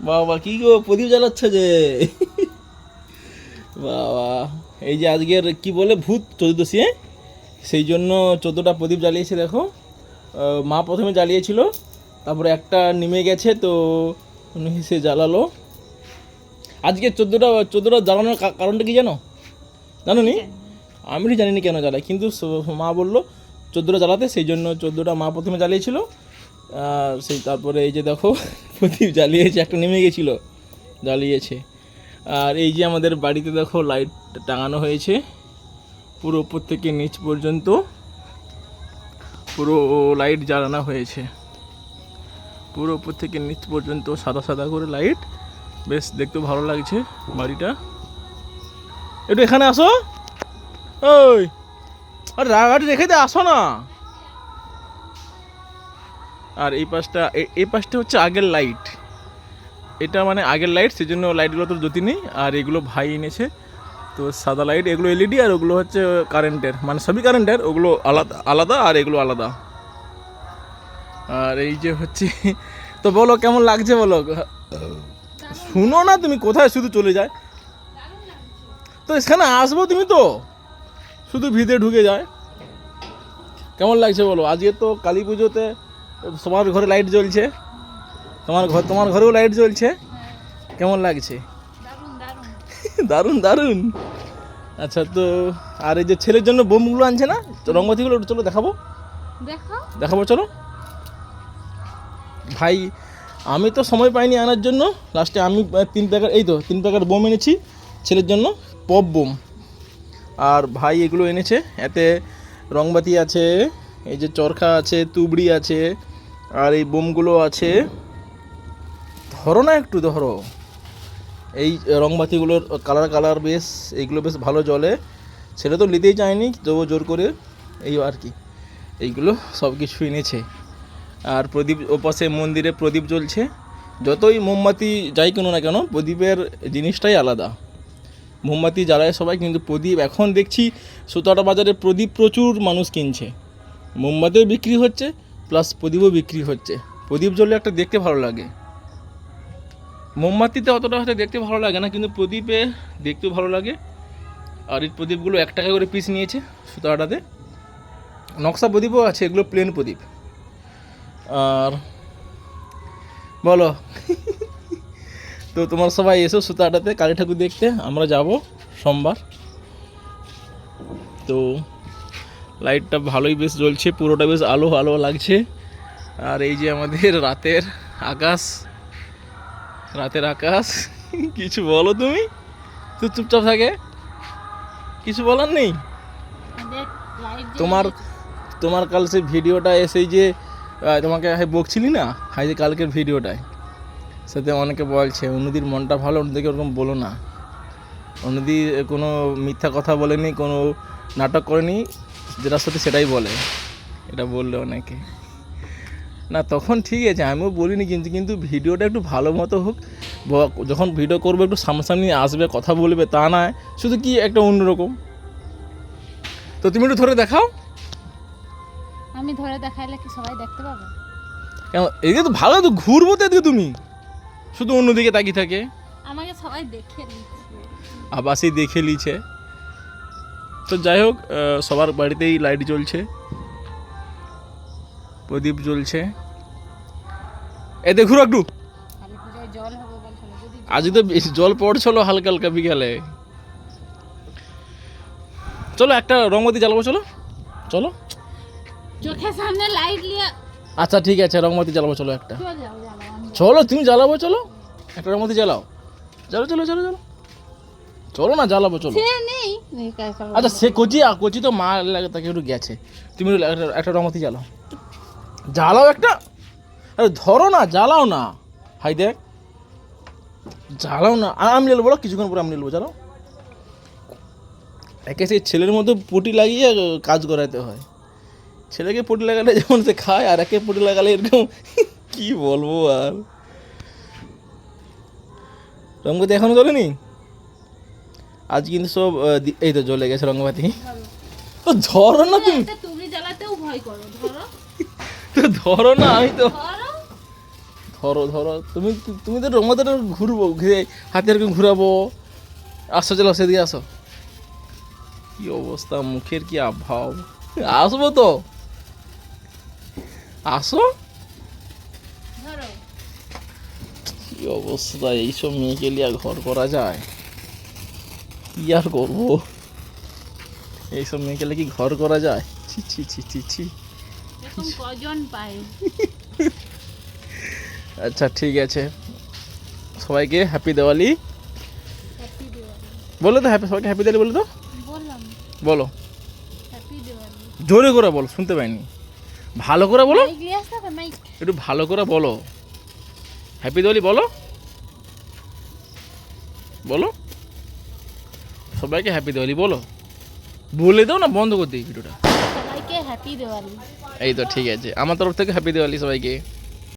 বাবা কি গো প্রদীপ জ্বালাচ্ছে যে? বাবা এই যে আজকের কি বলে ভূত চতুর্দশী, সেই জন্য 14টা প্রদীপ জ্বালিয়েছে দেখো। মা প্রথমে জ্বালিয়েছিল, তারপরে একটা নেমে গেছে তো সে জ্বালালো। আজকে 14টা জ্বালানোর কারণটা কি জানো? জানো নি? আমি জানি না কেন জ্বালায়, কিন্তু মা বললো 14টা জ্বালাতে, সেই জন্য 14টা মা প্রথমে জ্বালিয়েছিল। আর সেই তারপরে এই যে দেখো প্রদীপ জ্বালিয়েছে, একটা নেমে গেছিলো, জ্বালিয়েছে। আর এই যে আমাদের বাড়িতে দেখো লাইট টাঙানো হয়েছে পুরো উপর থেকে নিচ পর্যন্ত, পুরো লাইট জ্বালানো হয়েছে পুরো উপর থেকে নিচ পর্যন্ত, সাদা সাদা করে লাইট, বেশ দেখতে ভালো লাগছে বাড়িটা। একটু এখানে আসো, ওই আর রাগাটি রেখে দে, আসো না। আর এই পাশটা হচ্ছে আগের লাইট, এটা মানে আগের লাইট, সেই জন্য লাইটগুলো তো জ্যোতি নেই। আর এগুলো ভাই এনেছে, তো সাদা লাইট, এগুলো এলইডি, আর ওগুলো হচ্ছে কারেন্টের, মানে সবই কারেন্টের, ওগুলো আলাদা আলাদা আর এগুলো আলাদা। আর এই যে হচ্ছে, তো বলো কেমন লাগছে বলো। শুনো না তুমি, কোথায় শুধু চলে যায়, তো এখানে আসবো তুমি তো শুধু ভিতরে ঢুকে যায়। কেমন লাগছে বলো? আজকে তো কালী পুজোতে সবার ঘরে লাইট জ্বলছে, তোমার ঘরেও লাইট জ্বলছে, কেমন লাগছে? দারুণ দারুণ। আচ্ছা, তো আর এই যে ছেলের জন্য বোমগুলো আনছে না, রংবাতিগুলো, চলো দেখাবো চলো। ভাই আমি তো সময় পাইনি আনার জন্য, লাস্টে আমি 3 প্যাকেট বোম এনেছি ছেলের জন্য, পপ বোম। আর ভাই এগুলো এনেছে, এতে রংবাতি আছে, এই যে চরখা আছে, তুবড়ি আছে, আর এই বোমগুলো আছে। ধরো না একটু, ধরো। এই রংবাতিগুলোর কালার বেশ, এইগুলো বেশ ভালো জ্বলে। ছেলে তো নিতেই চায়নি, তবু জোর করে এই আর কি, এইগুলো সব কিছু এনেছে। আর প্রদীপ, ওপাশে মন্দিরে প্রদীপ জ্বলছে। যতই মোমবাতি যাই কেন না কেন, প্রদীপের জিনিসটাই আলাদা। মোমবাতি জ্বালায় সবাই, কিন্তু প্রদীপ এখন দেখছি সুতাটা বাজারে প্রদীপ প্রচুর মানুষ কিনছে, মোমবাতিও বিক্রি হচ্ছে প্লাস প্রদীপও বিক্রি হচ্ছে। প্রদীপ জ্বললে একটা দেখতে ভালো লাগে, মোমবাতিতে অতটা হয়তো দেখতে ভালো লাগে না, কিন্তু প্রদীপে দেখতেও ভালো লাগে। আর এই প্রদীপগুলো 1 টাকা করে পিস নিয়েছে সুতাটাতে, নকশা প্রদীপও আছে, এগুলো প্লেন প্রদীপ। আর বলো তো তোমার সবাই এসো সুতাটাতে কালী ঠাকুর দেখতে, আমরা যাব সোমবার। তো লাইটটা ভালোই বেশ জ্বলছে, পুরোটা বেশ আলো আলো লাগছে। আর এই যে আমাদের রাতের আকাশ কিছু বলো তুমি, তো চুপচাপ থাকে, কিছু বলার নেই। তোমার কাল সেই ভিডিওটা এসেই যে তোমাকে বকছিলি না, হাই যে কালকের ভিডিওটায়, সাথে অনেকে বলছে অনুদির মনটা ভালো, অনুদিকে ওরকম বলো না। অনুদি কোনো মিথ্যা কথা বলেনি, কোনো নাটক করেনি, যেটা সত্যি সেটাই বলে, এটা বললে অনেকে। না তখন ঠিক আছে, আমিও বলিনি, কিন্তু ভিডিওটা একটু ভালো মতো হোক। যখন ভিডিও করবো একটু সামনাসামনি আসবে, কথা বলবে, তা নয় শুধু কি একটা অন্যরকম। তো তুমি একটু ধরে দেখাও। আমি ধরে দেখাইলে কি সবাই দেখতে পাবে? কেন, এদিকে তো ভালো, তো ঘুরবো তো, এদিকে তুমি শুধু অন্যদিকে তাকিয়ে থাকে। আমাকে সবাই দেখে নিচ্ছে, আবাসই দেখে নিচ্ছে। তো যাই হোক, সবার বাড়িতেই লাইট জ্বলছে, প্রদীপ জ্বলছে। এতে ঘুরো একটু, কালী পূজায় জল হবে বলছিল, যদি আজ তো জল পড়ছিল হালকা হালকা বিকালে। চলো একটা রংবাতি জ্বালাবো, চলো চলো। চোখের সামনে লাইট নিয়ে, আচ্ছা ঠিক আছে, রংবাতি জ্বালাবো চলো একটা। চলো চলো তুমি জ্বালাবো, চলো একটা রংবাতি জ্বালাও, চলো চলো চলো চলো চলো না জ্বালাবো, চলো। নেই। আচ্ছা সে কচি তো মা লাগে, তাকে একটু গেছে, তুমি একটা রংবাতি জ্বালাও একটা। আরে ধরো না, জ্বালাও না, হাই দেখ, জ্বালাও না। আমি নিয়ে বলো, কিছুক্ষণ পরে আমি নিয়ে নেবো, জ্বালাও। একে সেই ছেলের মতো পটি লাগিয়ে কাজ করাতে হয়। ছেলেকে পটি লাগালে যেমন সে খায়, আর একে পটি লাগালে এরকম কি বলবো। আর রংবাতি এখনো জ্বলেনি, আজ কিন্তু সব এই তো জ্বলে গেছে রংবাতি। তো ধরো না তুমি জ্বালাতেও ভয় করো, ধরো তো ধরো না, আমি তো ধরো ধরো, তুমি তুমি তো রঙাতে ঘুরবো, ঘুরে হাতে এরকম ঘুরাবো। আসো, চলো সেদিকে আসো। কি অবস্থা, মুখের কি আভাব। আসবো তো, আসো। ধরো। কি অবস্থা, এইসব মেয়েকে লিয়ে আর ঘর করা যায়? কি আর করবো, এইসব মেয়েকে লিয়ে কি ঘর করা যায়? ছি ছি ছি ছি ছি। এরকম কজন পায়? আচ্ছা ঠিক আছে, সবাইকে হ্যাপি দিওয়ালি হ্যাপি দিওয়ালি। বলে তো, সবাইকে হ্যাপি দিওয়ালি বলে তো। বললাম বলো, হ্যাপি দিওয়ালি। জোরে করে বলো, শুনতে পাইনি। ভালো করে বলো, মাইক নিয়ে আসতে হবে, মাইক। একটু ভালো করে বলো। হ্যাপি দিওয়ালি বলো, বলো সবাইকে হ্যাপি দিওয়ালি বলো। বলে দাও না, বন্ধ করে দিই ভিডিওটা। সবাইকে হ্যাপি দিওয়ালি। এই তো ঠিক আছে, আমার তরফ থেকে হ্যাপি দিওয়ালি সবাইকে।